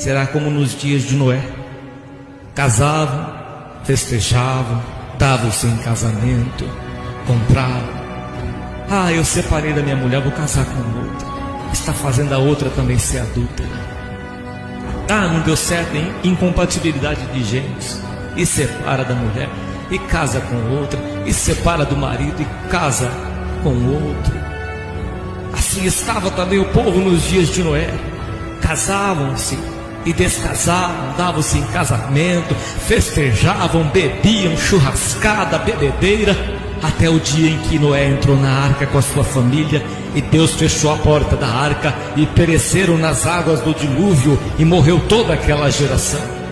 será como nos dias de Noé. Casavam, festejavam, davam-se em casamento, compravam. Eu separei da minha mulher, vou casar com outra. Está fazendo a outra também ser adúltera. Não deu certo, hein? Incompatibilidade de gêneros. E separa da mulher, e casa com outra, e separa do marido, e casa com outro. Assim estava também o povo nos dias de Noé. Casavam-se e descasavam, davam-se em casamento, festejavam, bebiam, churrascada, bebedeira, até o dia em que Noé entrou na arca com a sua família, e Deus fechou a porta da arca, e pereceram nas águas do dilúvio, e morreu toda aquela geração.